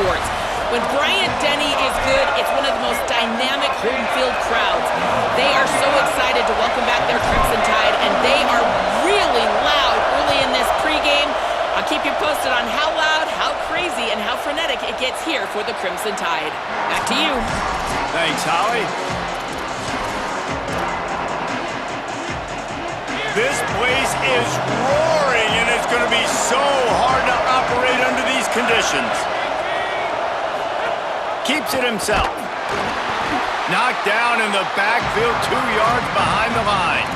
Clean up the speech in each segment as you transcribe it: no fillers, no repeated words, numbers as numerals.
sports. When Bryant Denny is good, it's one of the most dynamic home field crowds. They are so excited to welcome back their Crimson Tide, and they are really loud early in this pregame. I'll keep you posted on how loud, how crazy, and how frenetic it gets here for the Crimson Tide. Back to you. Thanks, Holly. This place is roaring, and it's going to be so hard to operate under these conditions. Keeps it himself. Knocked down in the backfield, 2 yards behind the line.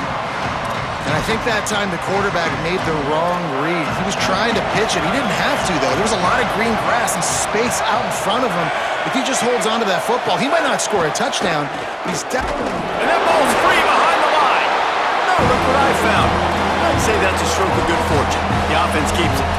And I think that time the quarterback made the wrong read. He was trying to pitch it. He didn't have to, though. There was a lot of green grass and space out in front of him. If he just holds on to that football, he might not score a touchdown, but he's definitely... And that ball's free behind the line. No, look what I found. I'd say that's a stroke of good fortune. The offense keeps it.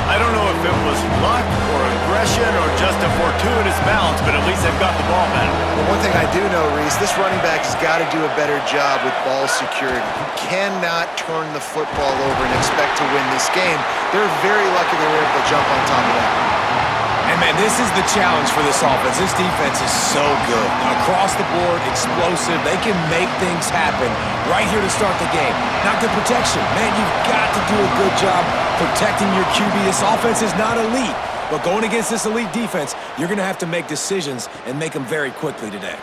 I don't know if it was luck or aggression or just a fortuitous balance, but at least they've got the ball back. Well, one thing I do know, Reese, this running back has got to do a better job with ball security. You cannot turn the football over and expect to win this game. They're very lucky they were able to jump on top of that. And, man, this is the challenge for this offense. This defense is so good. Across the board, explosive. They can make things happen right here to start the game. Not good protection. Man, you've got to do a good job protecting your QB. This offense is not elite. But going against this elite defense, you're going to have to make decisions and make them very quickly today.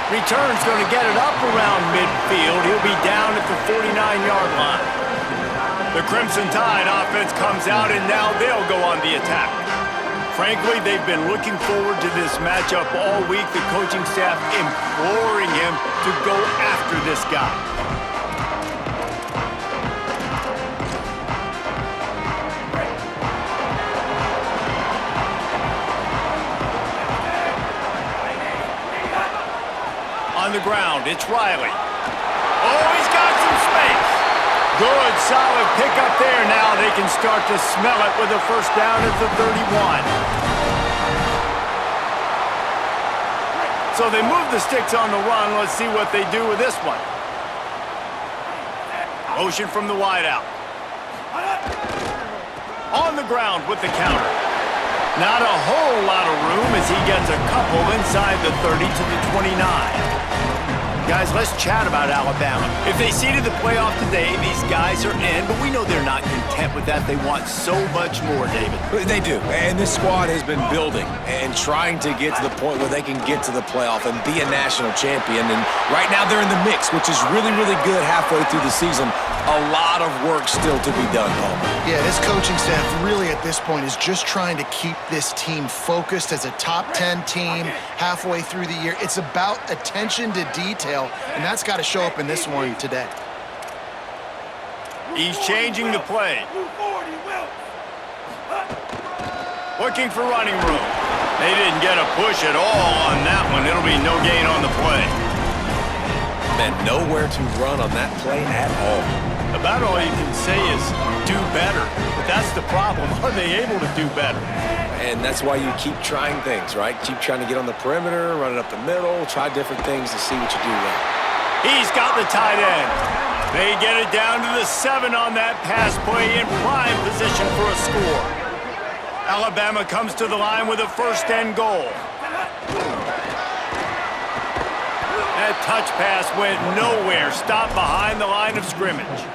Return's going to get it up around midfield. He'll be down at the 49-yard line. The Crimson Tide offense comes out, and now they'll go on the attack. Frankly, they've been looking forward to this matchup all week. The coaching staff imploring him to go after this guy. On the ground, it's Riley. Oh, he's got some space. Good, solid pickup there. Now they can start to smell it with a first down at the 31. So they move the sticks on the run. Let's see what they do with this one. Motion from the wideout. On the ground with the counter. Not a whole lot of room as he gets a couple inside the 30 to the 29. Guys, let's chat about Alabama. If they seeded the playoff today, these guys are in, but we know they're not content with that. They want so much more, David. They do, and this squad has been building and trying to get to the point where they can get to the playoff and be a national champion. And right now they're in the mix, which is really, really good halfway through the season. A lot of work still to be done, Homer. Yeah, this coaching staff really at this point is just trying to keep this team focused as a top 10 team halfway through the year. It's about attention to detail, and that's got to show up in this one today. He's changing the play. Looking for running room. They didn't get a push at all on that one. It'll be no gain on the play. And nowhere to run on that play at all. About all you can say is do better. But that's the problem. Are they able to do better? And that's why you keep trying things, right? Keep trying to get on the perimeter, run it up the middle, try different things to see what you do well. He's got the tight end. They get it down to the 7 on that pass play in prime position for a score. Alabama comes to the line with a first and goal. That touch pass went nowhere. Stopped behind the line of scrimmage.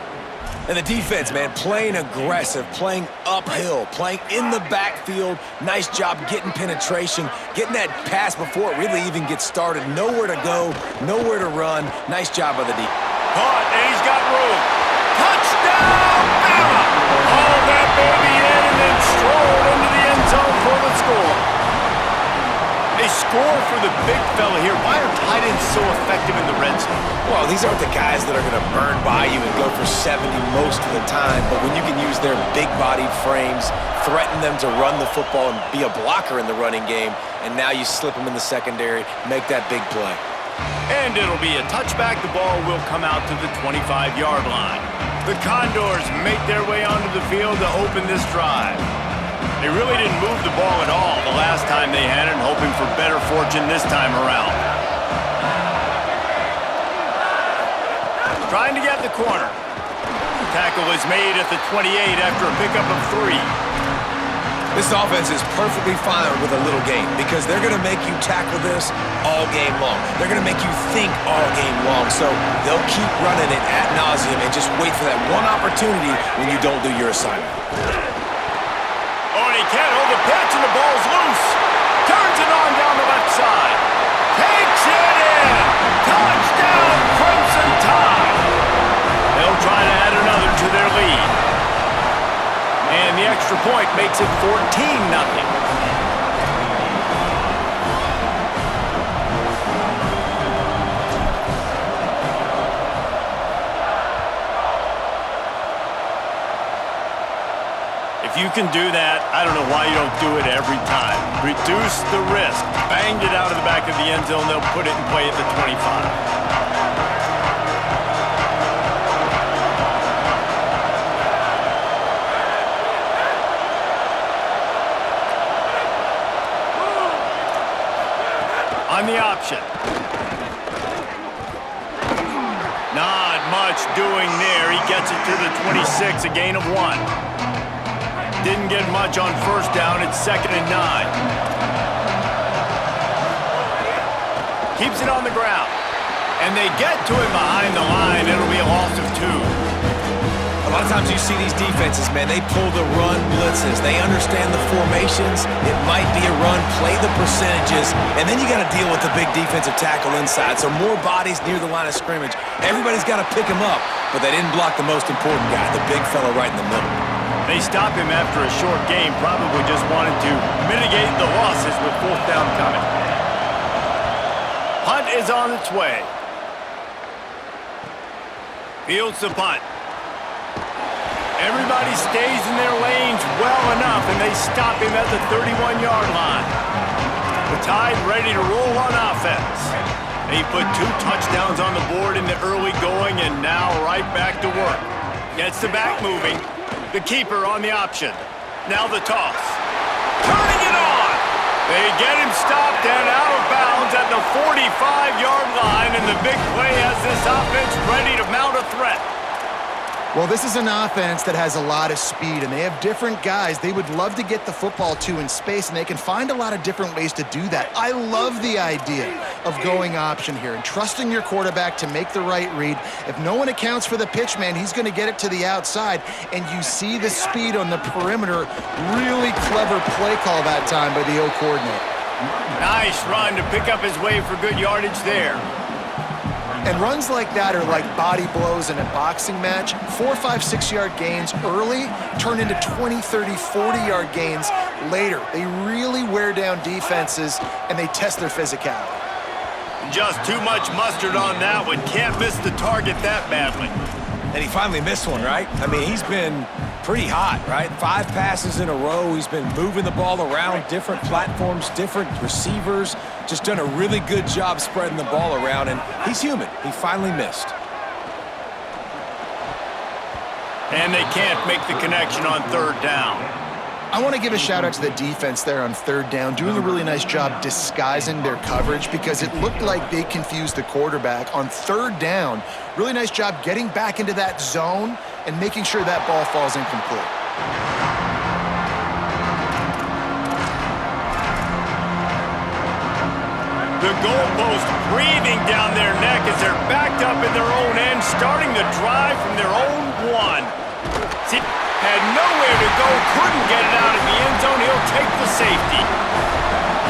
And the defense, man, playing aggressive, playing uphill, playing in the backfield. Nice job getting penetration, getting that pass before it really even gets started. Nowhere to go, nowhere to run. Nice job by the defense. Caught, and he's got room. Touchdown, BAMA! Haul that baby in and then stroll into the end zone for the score. They score for the big fella here. Why are tight ends so effective in the red zone? Well, these aren't the guys that are going to burn by you and go for 70 most of the time, but when you can use their big-bodied frames, threaten them to run the football and be a blocker in the running game, and now you slip them in the secondary, make that big play. And it'll be a touchback. The ball will come out to the 25-yard line. The Condors make their way onto the field to open this drive. They really didn't move the ball at all the last time they had it, hoping for better fortune this time around. Trying to get the corner. Tackle is made at the 28 after a pickup of 3. This offense is perfectly fine with a little game because they're going to make you tackle this all game long. They're going to make you think all game long. So they'll keep running it ad nauseum and just wait for that one opportunity when you don't do your assignment. Oh, and he can't hold the pitch, and the ball's loose. Turns it on down the left side. Takes it in. Touchdown, Crimson Tide. They'll try to add another to their lead. And the extra point makes it 14-0. If you can do that, I don't know why you don't do it every time. Reduce the risk. Banged it out of the back of the end zone. They'll put it in play at the 25. On the option. Not much doing there. He gets it to the 26, a gain of 1. Didn't get much on first down. It's 2nd and 9. Keeps it on the ground. And they get to him behind the line. It'll be a loss of 2. A lot of times you see these defenses, man, they pull the run blitzes. They understand the formations. It might be a run, play the percentages, and then you got to deal with the big defensive tackle inside. So more bodies near the line of scrimmage. Everybody's got to pick him up, but they didn't block the most important guy, the big fella right in the middle. They stopped him after a short game, probably just wanted to mitigate the losses with 4th down coming. Punt is on its way. Fields the punt. Everybody stays in their lanes well enough, and they stop him at the 31-yard line. The Tide ready to roll on offense. They put 2 touchdowns on the board in the early going, and now right back to work. Gets the back moving. The keeper on the option. Now the toss. Turning it on. They get him stopped and out of bounds at the 45-yard line, and the big play has this offense ready to mount a threat. Well, this is an offense that has a lot of speed, and they have different guys they would love to get the football to in space, and they can find a lot of different ways to do that. I love the idea of going option here and trusting your quarterback to make the right read. If no one accounts for the pitch, man, he's going to get it to the outside, and you see the speed on the perimeter. Really clever play call that time by the O coordinator. Nice run to pick up his way for good yardage there. And runs like that are like body blows in a boxing match. 4, 5, 6-yard gains early turn into 20, 30, 40-yard gains later. They really wear down defenses, and they test their physicality. Just too much mustard on that one. Can't miss the target that badly. And he finally missed one, right? I mean, he's been pretty hot, right? 5 passes in a row. He's been moving the ball around, different platforms, different receivers. Just done a really good job spreading the ball around, and he's human. He finally missed. And they can't make the connection on 3rd down. I want to give a shout out to the defense there on 3rd down, doing a really nice job disguising their coverage because it looked like they confused the quarterback on 3rd down. Really nice job getting back into that zone and making sure that ball falls incomplete. The goalpost breathing down their neck as they're backed up in their own end, starting the drive from their own 1. See, had nowhere to go, couldn't get it out of the end zone. He'll take the safety.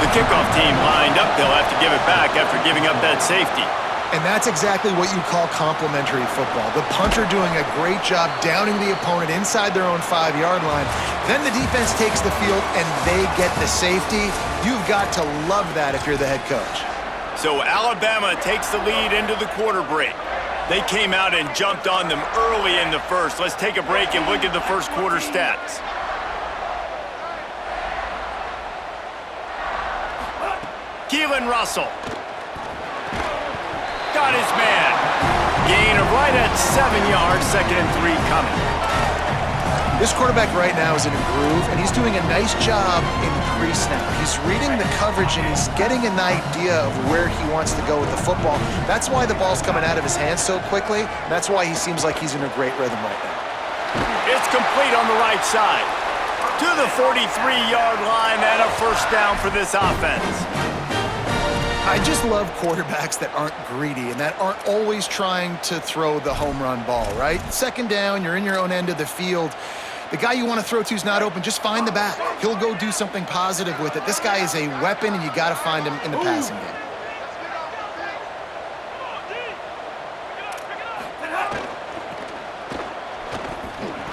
The kickoff team lined up. They'll have to give it back after giving up that safety. And that's exactly what you call complementary football. The punter doing a great job downing the opponent inside their own 5-yard line. Then the defense takes the field and they get the safety. You've got to love that if you're the head coach. So Alabama takes the lead into the quarter break. They came out and jumped on them early in the first. Let's take a break and look at the first quarter stats. Keelan Russell. Got his man. Gain of right at 7 yards, 2nd and 3 coming. This quarterback right now is in a groove, and he's doing a nice job in pre-snap. He's reading the coverage, and he's getting an idea of where he wants to go with the football. That's why the ball's coming out of his hands so quickly. That's why he seems like he's in a great rhythm right now. It's complete on the right side. To the 43-yard line and a first down for this offense. I just love quarterbacks that aren't greedy and that aren't always trying to throw the home run ball, right? Second down, you're in your own end of the field. The guy you want to throw to is not open. Just find the back. He'll go do something positive with it. This guy is a weapon, and you got to find him in the passing game.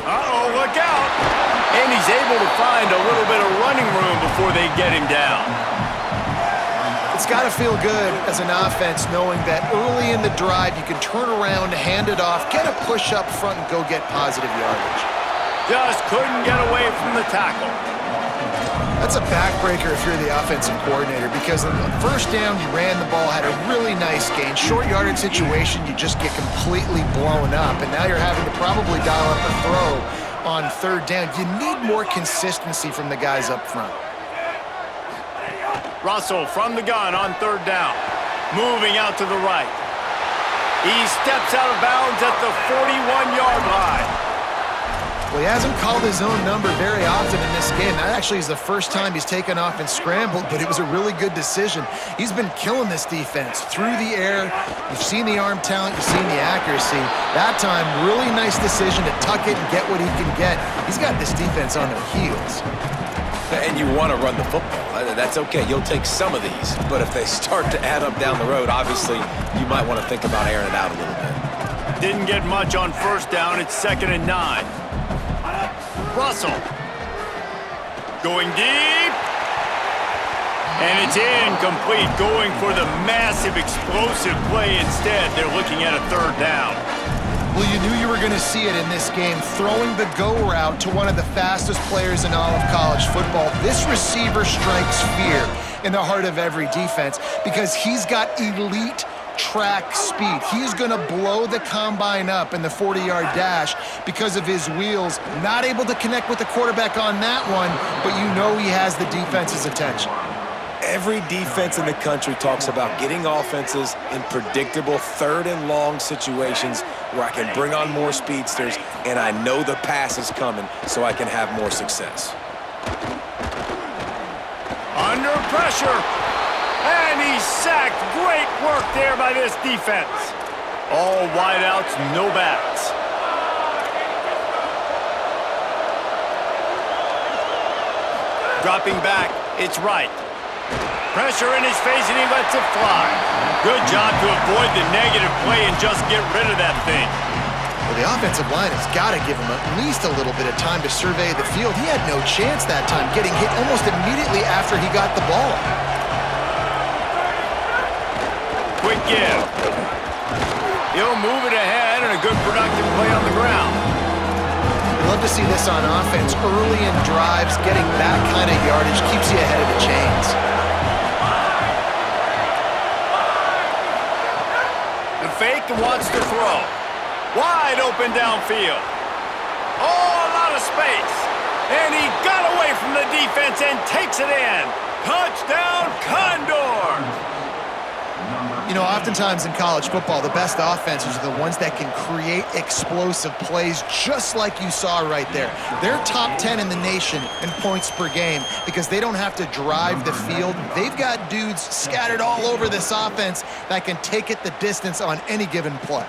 Uh-oh, look out! And he's able to find a little bit of running room before they get him down. It's got to feel good as an offense knowing that early in the drive you can turn around, hand it off, get a push up front, and go get positive yardage. Just couldn't get away from the tackle. That's a backbreaker if you're the offensive coordinator, because on the first down you ran the ball, had a really nice gain. Short yardage situation, you just get completely blown up, and now you're having to probably dial up a throw on third down. You need more consistency from the guys up front. Russell from the gun on third down. Moving out to the right. He steps out of bounds at the 41-yard line. Well, he hasn't called his own number very often in this game. That actually is the first time he's taken off and scrambled, but it was a really good decision. He's been killing this defense through the air. You've seen the arm talent, you've seen the accuracy. That time, really nice decision to tuck it and get what he can get. He's got this defense on their heels. And you want to run the football. That's okay. You'll take some of these. But if they start to add up down the road, obviously, you might want to think about airing it out a little bit. Didn't get much on first down. It's 2nd and 9. Russell. Going deep. And it's incomplete. Going for the massive explosive play instead. They're looking at a third down. Well, you knew you were going to see it in this game, throwing the go route to one of the fastest players in all of college football. This receiver strikes fear in the heart of every defense because he's got elite track speed. He's going to blow the combine up in the 40-yard dash because of his wheels. Not able to connect with the quarterback on that one, but you know he has the defense's attention. Every defense in the country talks about getting offenses in predictable third and long situations where I can bring on more speedsters and I know the pass is coming so I can have more success. Under pressure. And he's sacked. Great work there by this defense. All wideouts, no backs. Dropping back, it's right. Pressure in his face, and he lets it fly. Good job to avoid the negative play and just get rid of that thing. Well, the offensive line has got to give him at least a little bit of time to survey the field. He had no chance that time, getting hit almost immediately after he got the ball. Quick give. He'll move it ahead, and a good productive play on the ground. You love to see this on offense. Early in drives, getting that kind of yardage keeps you ahead of the chains. The fake wants to throw. Wide open downfield. Oh, a lot of space. And he got away from the defense and takes it in. Touchdown, Condor! You know, oftentimes in college football, the best offenses are the ones that can create explosive plays just like you saw right there. They're top 10 in the nation in points per game because they don't have to drive the field. They've got dudes scattered all over this offense that can take it the distance on any given play.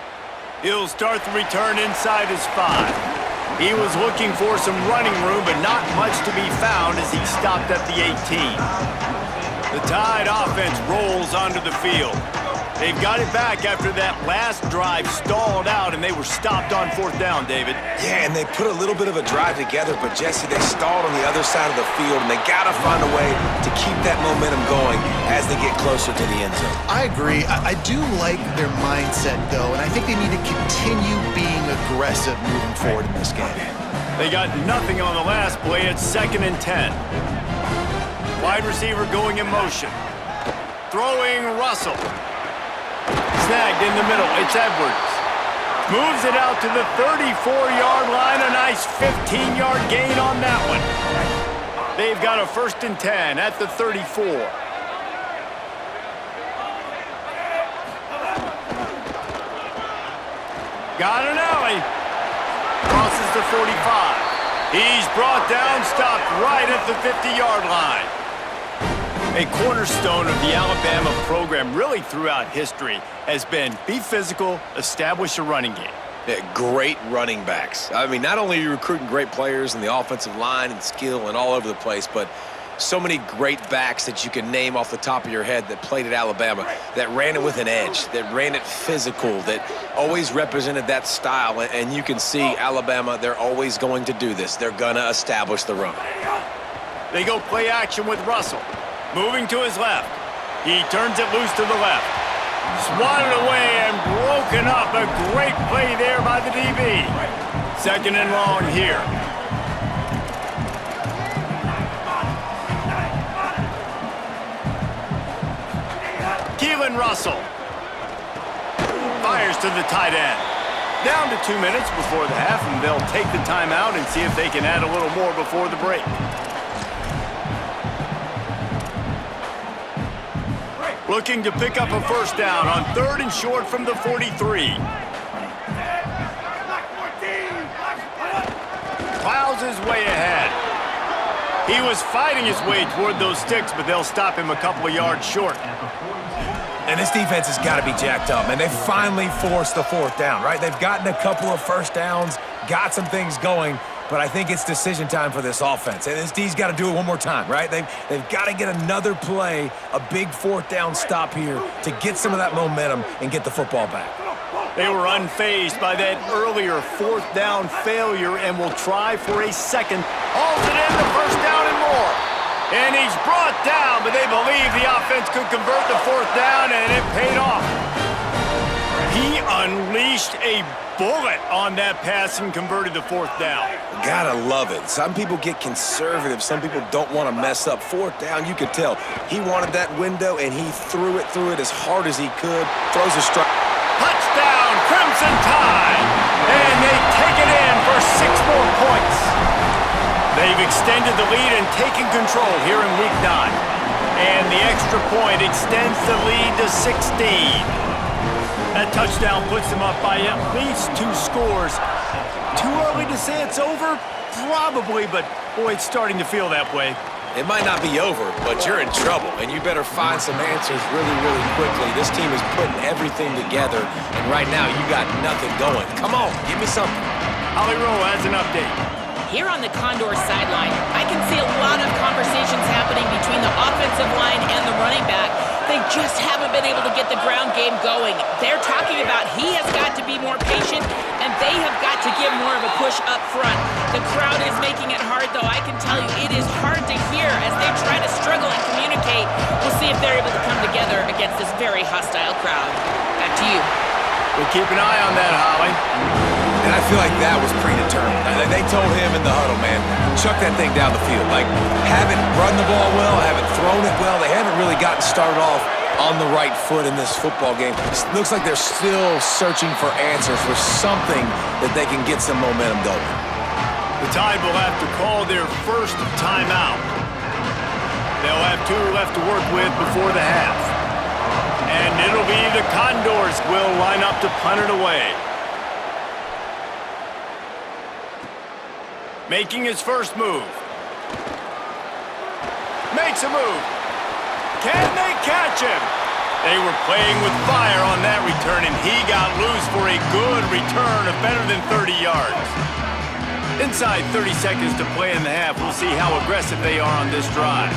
He'll start the return inside his 5. He was looking for some running room, but not much to be found as he stopped at the 18. The Tide offense rolls onto the field. They've got it back after that last drive stalled out, and they were stopped on 4th down, David. Yeah, and they put a little bit of a drive together, but, Jesse, they stalled on the other side of the field, and they got to find a way to keep that momentum going as they get closer to the end zone. I agree. I do like their mindset, though, and I think they need to continue being aggressive moving forward in this game. They got nothing on the last play. It's 2nd and 10. Wide receiver going in motion. Throwing Russell. Snagged in the middle. It's Edwards. Moves it out to the 34-yard line. A nice 15-yard gain on that one. They've got a 1st and 10 at the 34. Got an alley. Crosses the 45. He's brought down, stopped right at the 50-yard line. A cornerstone of the Alabama program really throughout history has been be physical, establish a running game. Yeah, great running backs. I mean, not only are you recruiting great players in the offensive line and skill and all over the place, but so many great backs that you can name off the top of your head that played at Alabama, that ran it with an edge, that ran it physical, that always represented that style. And you can see Alabama, they're always going to do this. They're going to establish the run. They go play action with Russell. Moving to his left. He turns it loose to the left. Swatted away and broken up. A great play there by the DB. Second and long here. Keelan Russell fires to the tight end. Down to 2 minutes before the half, and they'll take the timeout and see if they can add a little more before the break. Looking to pick up a first down on 3rd and short from the 43. Plows his way ahead. He was fighting his way toward those sticks, but they'll stop him a couple of yards short. And this defense has got to be jacked up, and they finally forced the 4th down, right? They've gotten a couple of first downs, got some things going, but I think it's decision time for this offense. And this D's got to do it one more time, right? They've got to get another play, a big 4th down stop here to get some of that momentum and get the football back. They were unfazed by that earlier 4th down failure and will try for a second. Hauls it in, the first down and more. And he's brought down, but they believe the offense could convert the 4th down, and it paid off. He unleashed a bullet on that pass and converted the 4th down. Gotta love it. Some people get conservative. Some people don't want to mess up. 4th down, you could tell. He wanted that window, and he threw it as hard as he could. Throws a strike. Touchdown, Crimson Tide! And they take it in for 6 more points. They've extended the lead and taken control here in Week 9. And the extra point extends the lead to 16. That touchdown puts them up by at least 2 scores. Too early to say it's over? Probably, but boy, it's starting to feel that way. It might not be over, but you're in trouble, and you better find some answers really, really quickly. This team is putting everything together, and right now you got nothing going. Come on, give me something. Holly Rowe has an update. Here on the Condor sideline, I can see a lot of conversations happening between the offensive line and the running back. They just haven't been able to get the ground game going. They're talking about he has got to be more patient, and they have got to give more of a push up front. The crowd is making it hard, though. I can tell you it is hard to hear as they try to struggle and communicate. We'll see if they're able to come together against this very hostile crowd. Back to you. We'll keep an eye on that, Holly. And I feel like that was predetermined. They told him in the huddle, man, chuck that thing down the field. Like, haven't run the ball well, haven't thrown it well. They haven't really gotten started off on the right foot in this football game. It looks like they're still searching for answers, for something that they can get some momentum going. The Tide will have to call their first timeout. They'll have 2 left to work with before the half. And it'll be the Condors will line up to punt it away. Making his first move. Makes a move. Can they catch him? They were playing with fire on that return, and he got loose for a good return of better than 30 yards. Inside 30 seconds to play in the half. We'll see how aggressive they are on this drive.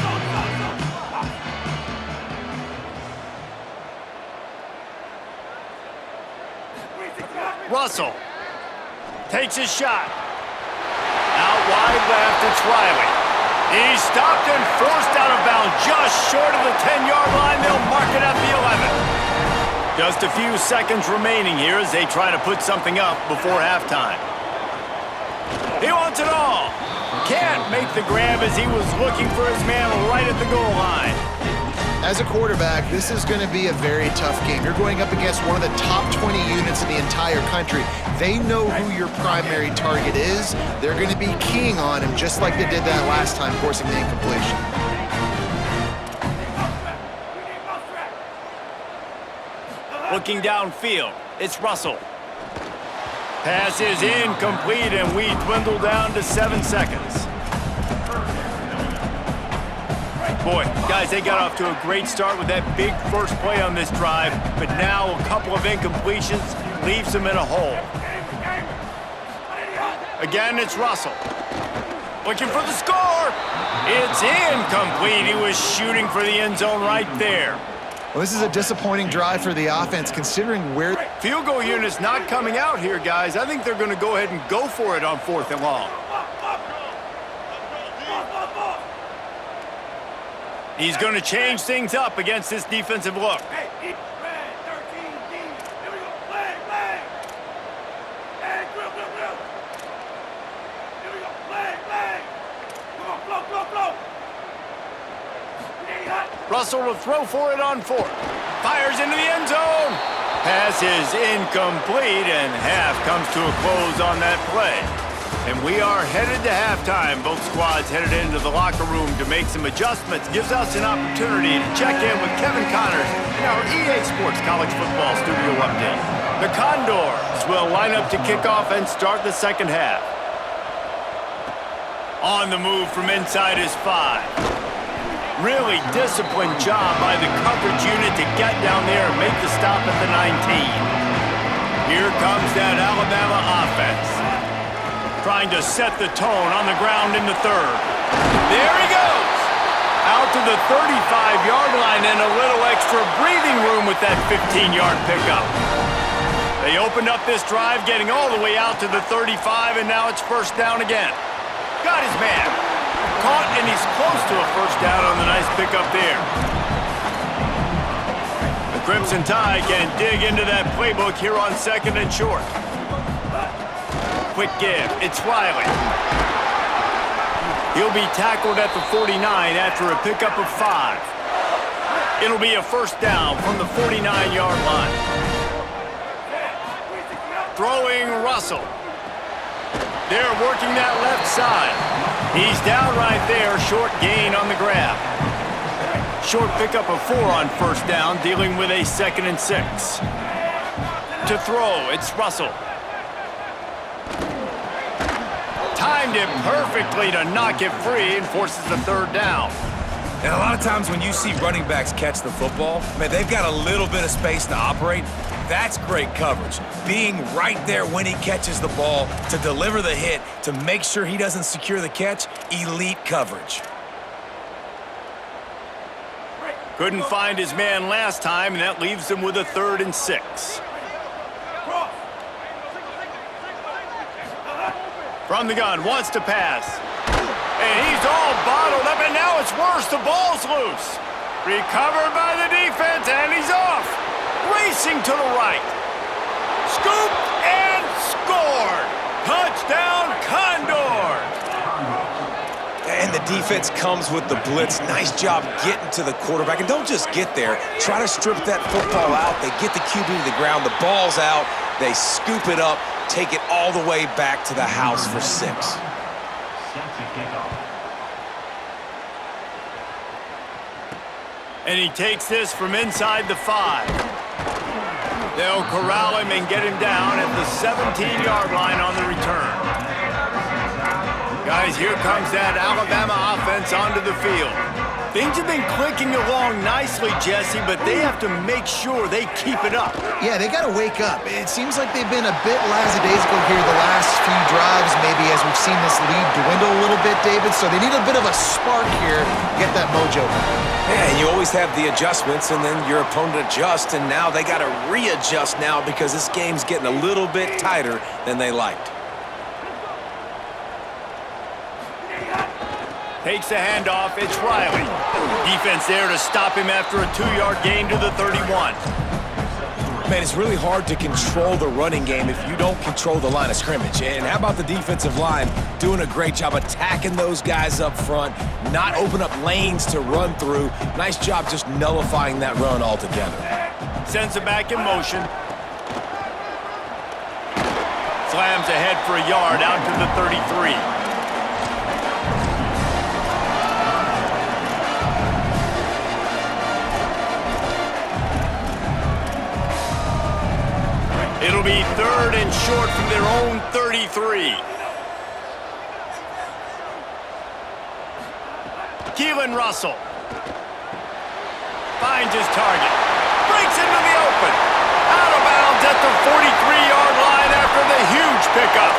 Russell takes his shot. Out wide left, it's Riley. He's stopped and forced out of bounds just short of the 10-yard line. They'll mark it at the 11. Just a few seconds remaining here as they try to put something up before halftime. He wants it all. Can't make the grab as he was looking for his man right at the goal line. As a quarterback, this is going to be a very tough game. You're going up against one of the top 20 units in the entire country. They know who your primary target is. They're going to be keying on him just like they did that last time, forcing the incompletion. Looking downfield, it's Russell. Pass is incomplete, and we dwindle down to 7 seconds. Boy, guys, they got off to a great start with that big first play on this drive, but now a couple of incompletions leaves them in a hole. Again, it's Russell. Looking for the score. It's incomplete. He was shooting for the end zone right there. Well, this is a disappointing drive for the offense, considering where... Field goal unit's not coming out here, guys. I think they're going to go ahead and go for it on 4th and long. He's going to change things up against this defensive look. Russell will throw for it on 4th. Fires into the end zone. Pass is incomplete, and half comes to a close on that play. And we are headed to halftime. Both squads headed into the locker room to make some adjustments. Gives us an opportunity to check in with Kevin Connors in our EA Sports College Football Studio update. The Condors will line up to kick off and start the second half. On the move from inside is 5. Really disciplined job by the coverage unit to get down there and make the stop at the 19. Here comes that Alabama offense. Trying to set the tone on the ground in the 3rd. There he goes! Out to the 35-yard line and a little extra breathing room with that 15-yard pickup. They opened up this drive, getting all the way out to the 35, and now it's first down again. Got his man. Caught, and he's close to a first down on the nice pickup there. The Crimson Tide can dig into that playbook here on 2nd and short. Quick give. It's Riley. He'll be tackled at the 49 after a pickup of 5. It'll be a first down from the 49-yard line. Throwing Russell. They're working that left side. He's down right there, short gain on the grab. Short pickup of 4 on first down, dealing with a 2nd and 6. To throw, it's Russell. Timed it perfectly to knock it free and forces the 3rd down. And a lot of times when you see running backs catch the football, man, they've got a little bit of space to operate. That's great coverage. Being right there when he catches the ball to deliver the hit, to make sure he doesn't secure the catch, elite coverage. Couldn't find his man last time, and that leaves him with a 3rd and 6. From the gun, wants to pass. And he's all bottled up, and now it's worse. The ball's loose. Recovered by the defense, and he's off. Racing to the right. Scooped and scored. Touchdown, Condors. And the defense comes with the blitz. Nice job getting to the quarterback. And don't just get there. Try to strip that football out. They get the QB to the ground. The ball's out. They scoop it up, take it all the way back to the house for 6. And he takes this from inside the 5. They'll corral him and get him down at the 17-yard line on the return. Guys, here comes that Alabama offense onto the field. Things have been clicking along nicely, Jesse, but they have to make sure they keep it up. Yeah, they got to wake up. It seems like they've been a bit lackadaisical here the last few drives, maybe as we've seen this lead dwindle a little bit, David. So they need a bit of a spark here to get that mojo back. Yeah, and you always have the adjustments, and then your opponent adjusts, and now they got to readjust now because this game's getting a little bit tighter than they liked. Takes the handoff, it's Riley. Defense there to stop him after a 2-yard gain to the 31. Man, it's really hard to control the running game if you don't control the line of scrimmage. And how about the defensive line doing a great job attacking those guys up front, not open up lanes to run through. Nice job just nullifying that run altogether. Sends it back in motion. Slams ahead for a yard out to the 33. It'll be 3rd and short from their own 33. Keelan Russell finds his target. Breaks into the open. Out of bounds at the 43-yard line after the huge pickup.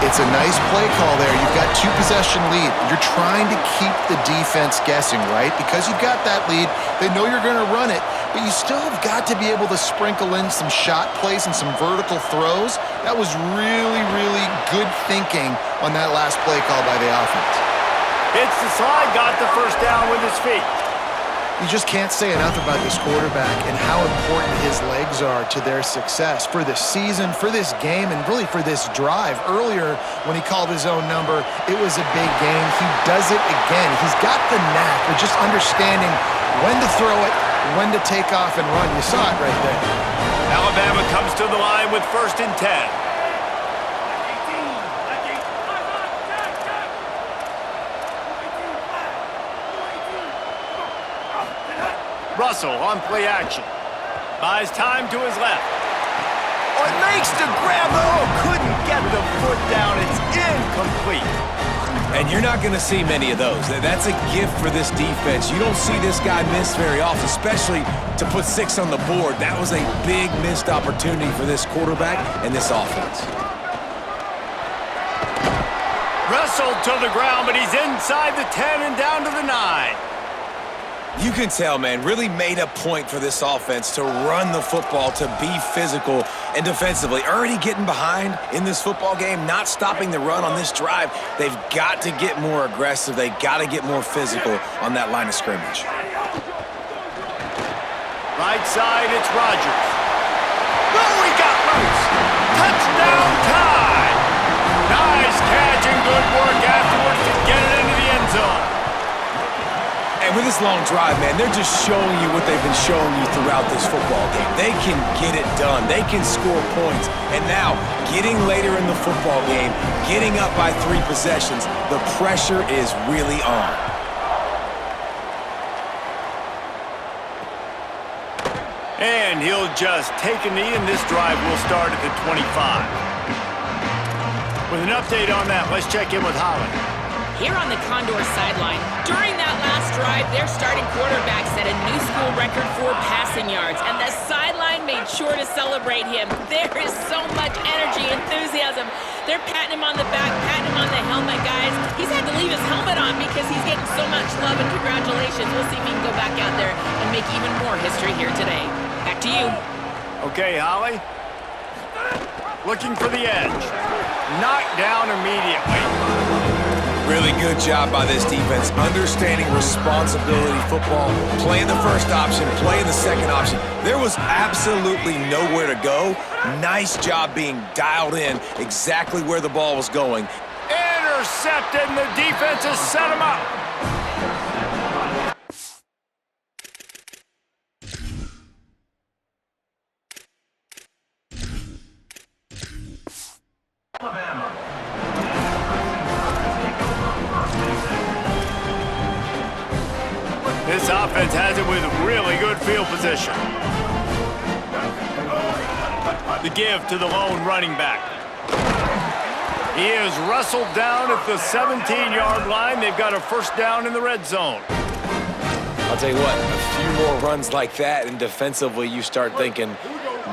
It's a nice play call there. You've got 2-possession lead. You're trying to keep the defense guessing, right? Because you've got that lead, they know you're going to run it, but you still have got to be able to sprinkle in some shot plays and some vertical throws. That was really, really good thinking on that last play call by the offense. Hits the slide, got the first down with his feet. You just can't say enough about this quarterback and how important his legs are to their success for this season, for this game, and really for this drive. Earlier, when he called his own number, it was a big game. He does it again. He's got the knack of just understanding when to throw it, when to take off and run. You saw it right there. Alabama comes to the line with 1st and 10. Russell on play action. Buys time to his left. Oh, it makes the grab. Oh, couldn't get the foot down. It's incomplete. And you're not going to see many of those. That's a gift for this defense. You don't see this guy miss very often, especially to put 6 on the board. That was a big missed opportunity for this quarterback and this offense. Wrestled to the ground, but he's inside the 10 and down to the 9. You can tell, man, really made a point for this offense to run the football, to be physical and defensively. Already getting behind in this football game, not stopping the run on this drive. They've got to get more aggressive. They've got to get more physical on that line of scrimmage. Right side, it's Rodgers. Oh, he got loose. Touchdown tie. Nice catch and good work afterwards to get it into the end zone. And with this long drive, man, they're just showing you what they've been showing you throughout this football game. They can get it done. They can score points. And now, getting later in the football game, getting up by 3 possessions, the pressure is really on. And he'll just take a knee, and this drive will start at the 25. With an update on that, let's check in with Holly. Here on the Condor sideline, during that last drive, their starting quarterback set a new school record for passing yards, and the sideline made sure to celebrate him. There is so much energy, enthusiasm. They're patting him on the back, patting him on the helmet, guys. He's had to leave his helmet on because he's getting so much love and congratulations. We'll see if he can go back out there and make even more history here today. Back to you. Okay, Holly. Looking for the edge. Knocked down immediately. Really good job by this defense, understanding responsibility football, playing the first option, playing the second option. There was absolutely nowhere to go. Nice job being dialed in exactly where the ball was going. Intercepted, and the defense has set him up. This offense has it with really good field position. The give to the lone running back. He is wrestled down at the 17-yard line. They've got a first down in the red zone. I'll tell you what, a few more runs like that, and defensively you start thinking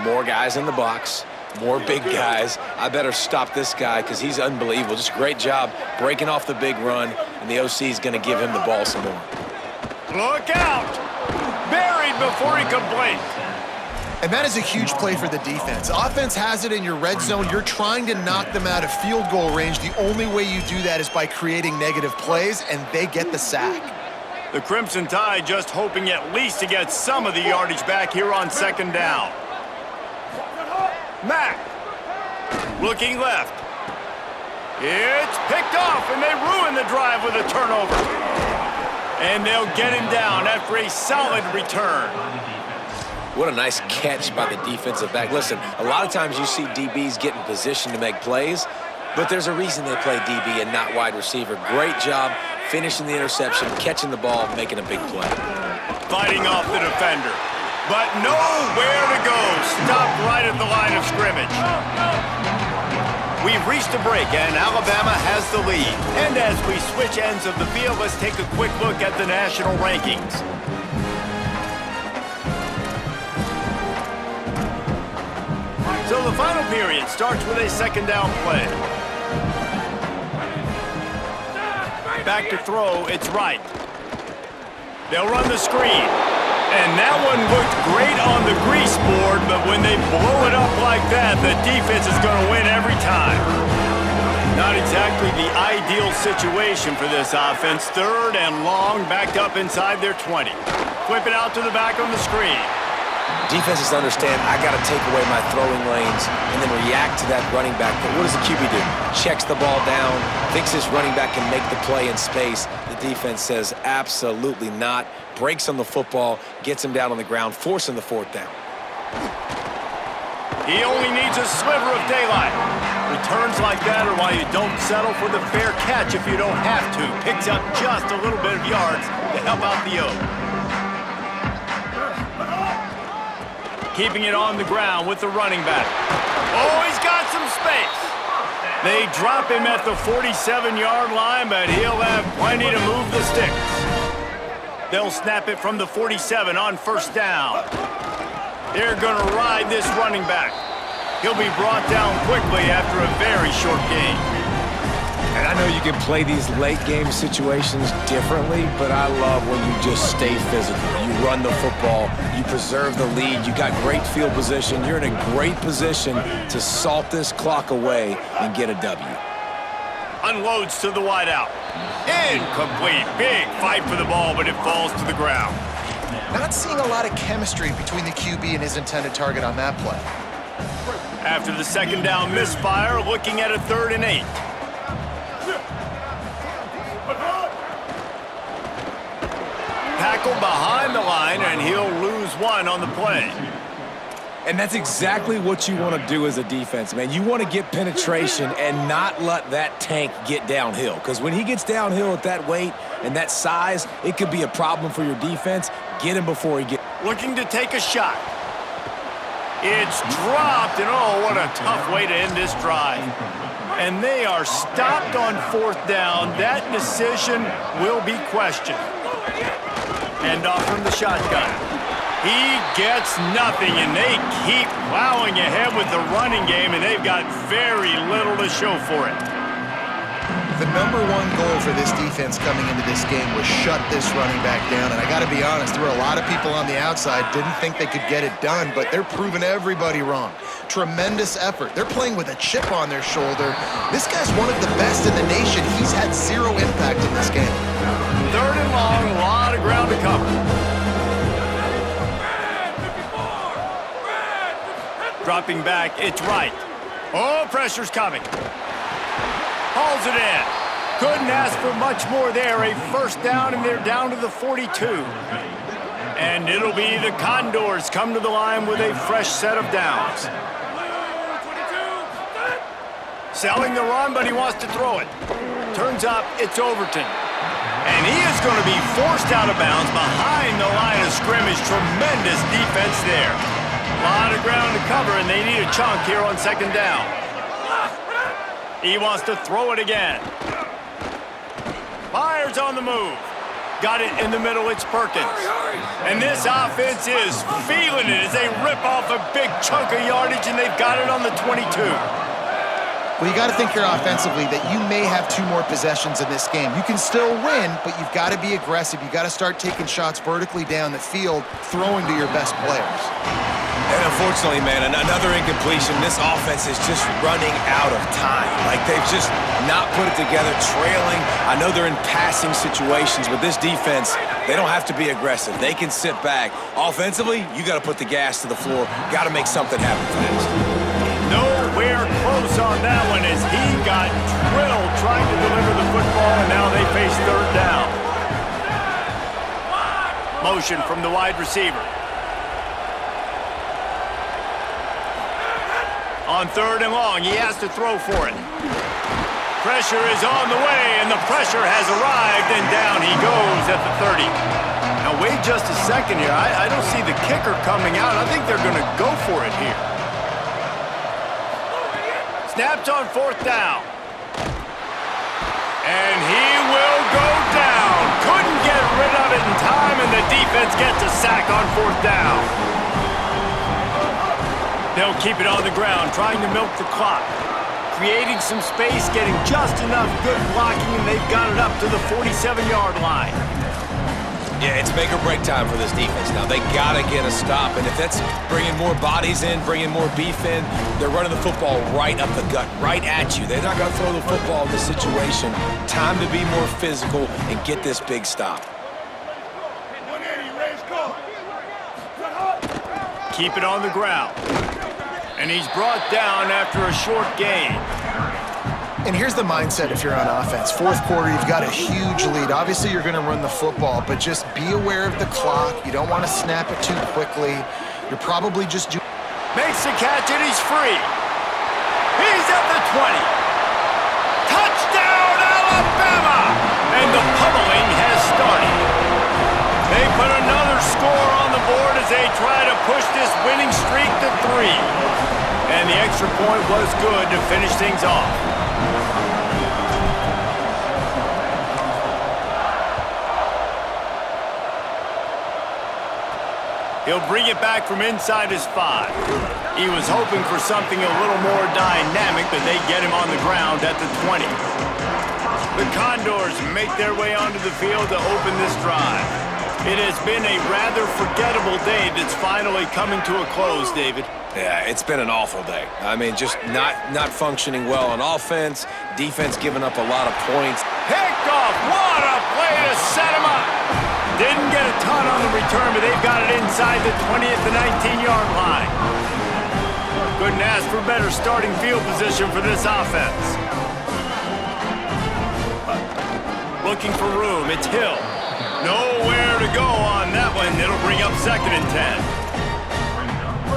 more guys in the box, more big guys. I better stop this guy because he's unbelievable. Just a great job breaking off the big run, and the OC is going to give him the ball some more. Look out! Buried before he could blink. And that is a huge play for the defense. Offense has it in your red zone. You're trying to knock them out of field goal range. The only way you do that is by creating negative plays, and they get the sack. The Crimson Tide just hoping at least to get some of the yardage back here on second down. Mack, looking left. It's picked off, and they ruin the drive with a turnover. And they'll get him down after a solid return. What a nice catch by the defensive back. Listen, a lot of times you see DBs get in position to make plays, but there's a reason they play DB and not wide receiver. Great job finishing the interception, catching the ball, making a big play. Fighting off the defender. but nowhere to go. Stopped right at the line of scrimmage. We've reached a break, and Alabama has the lead. And as we switch ends of the field, let's take a quick look at the national rankings. So the final period starts with a second down play. Back to throw, it's right. They'll run the screen. And that one looked great on the grease board, but when they blow it up like that, the defense is going to win every time. Not exactly the ideal situation for this offense. Third and long, backed up inside their 20. Flip it out to the back on the screen. Defenses understand I got to take away my throwing lanes and then react to that running back. But what does the QB do? Checks the ball down, thinks his running back can make the play in space. The defense says absolutely not. Breaks on the football, gets him down on the ground, forcing the fourth down. He only needs a sliver of daylight. Returns like that are why you don't settle for the fair catch if you don't have to. Picks up just a little bit of yards to help out the O. Keeping it on the ground with the running back. Oh, he's got some space. They drop him at the 47-yard line, but he'll have plenty to move the sticks. They'll snap it from the 47 on first down. They're going to ride this running back. He'll be brought down quickly after a very short game. And I know you can play these late-game situations differently, but I love when you just stay physical. You run the football, you preserve the lead, you got great field position. You're in a great position to salt this clock away and get a W. Unloads to the wideout. Incomplete. Big fight for the ball, but it falls to the ground. Not seeing a lot of chemistry between the QB and his intended target on that play. After the second down misfire, looking at a 3rd and 8. Tackle behind the line, and he'll lose one on the play. And that's exactly what you want to do as a defense, man. You want to get penetration and not let that tank get downhill. Because when he gets downhill at that weight and that size, it could be a problem for your defense. Get him before he gets... Looking to take a shot. It's dropped, and oh, what a tough way to end this drive. And they are stopped on 4th down. That decision will be questioned. End off from the shotgun. He gets nothing, and they keep plowing ahead with the running game, and they've got very little to show for it. The #1 goal for this defense coming into this game was shut this running back down, and I got to be honest, there were a lot of people on the outside didn't think they could get it done, but they're proving everybody wrong. Tremendous effort. They're playing with a chip on their shoulder. This guy's one of the best in the nation. He's had zero impact in this game. 3rd and long, a lot of ground to cover. Dropping back, it's right. Oh, pressure's coming. Hauls it in. Couldn't ask for much more there. A 1st down, and they're down to the 42. And it'll be the Condors come to the line with a fresh set of downs. Selling the run, but he wants to throw it. Turns up, it's Overton. And he is going to be forced out of bounds behind the line of scrimmage. Tremendous defense there. A lot of ground to cover, and they need a chunk here on 2nd down. He wants to throw it again. Fires on the move. Got it in the middle, it's Perkins. And this offense is feeling it as they rip off a big chunk of yardage, and they've got it on the 22. Well, you got to think here offensively that you may have 2 more possessions in this game. You can still win, but you've got to be aggressive. You've got to start taking shots vertically down the field, throwing to your best players. And unfortunately, man, another incompletion. This offense is just running out of time. Like, they've just not put it together, trailing. I know they're in passing situations, but this defense, they don't have to be aggressive. They can sit back. Offensively, you got to put the gas to the floor. Got to make something happen fast. Nowhere close on that one as he got drilled trying to deliver the football, and now they face 3rd down. Motion from the wide receiver. On 3rd and long, he has to throw for it. Pressure is on the way, and the pressure has arrived, and down he goes at the 30. Now wait just a second here. I don't see the kicker coming out. I think they're going to go for it here. Snapped on 4th down. And he will go down. Couldn't get rid of it in time, and the defense gets a sack on 4th down. They'll keep it on the ground, trying to milk the clock. Creating some space, getting just enough good blocking, and they've got it up to the 47-yard line. Yeah, it's make or break time for this defense now. They got to get a stop, and if that's bringing more bodies in, bringing more beef in, they're running the football right up the gut, right at you. They're not going to throw the football in this situation. Time to be more physical and get this big stop. Keep it on the ground. And he's brought down after a short gain. And here's the mindset if you're on offense. 4th quarter, you've got a huge lead. Obviously, you're going to run the football, but just be aware of the clock. You don't want to snap it too quickly. You're probably just doing... Makes the catch, and he's free. He's at the 20. Touchdown, Alabama! And the pummeling has started. They put another score on the board as they try to push this winning streak to 3. And the extra point was good to finish things off. He'll bring it back from inside his 5. He was hoping for something a little more dynamic, but they get him on the ground at the 20. The Condors make their way onto the field to open this drive. It has been a rather forgettable day that's finally coming to a close, David. Yeah, it's been an awful day. I mean, just not functioning well on offense, defense giving up a lot of points. Picked off! What a play to set him up! Didn't get a ton on the return, but they've got it inside the 20 at the 19-yard line. Couldn't ask for better starting field position for this offense. Looking for room, it's Hill. Nowhere to go on that one. It'll bring up 2nd and 10.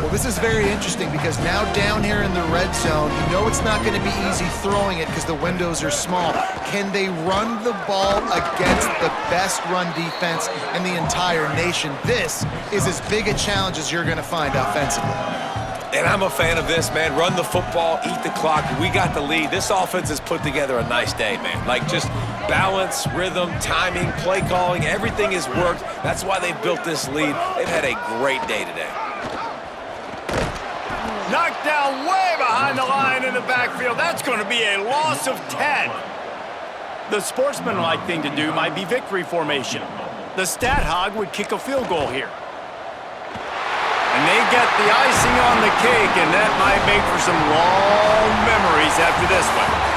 Well, this is very interesting because now down here in the red zone, you know it's not going to be easy throwing it because the windows are small. Can they run the ball against the best run defense in the entire nation? This is as big a challenge as you're going to find offensively. And I'm a fan of this, man. Run the football, eat the clock. We got the lead. This offense has put together a nice day, man. Like, just balance, rhythm, timing, play calling, everything has worked. That's why they've built this lead. They've had a great day today. Knocked down way behind the line in the backfield. That's going to be a loss of 10. The sportsmanlike thing to do might be victory formation. The stat hog would kick a field goal here. And they get the icing on the cake, and that might make for some long memories after this one.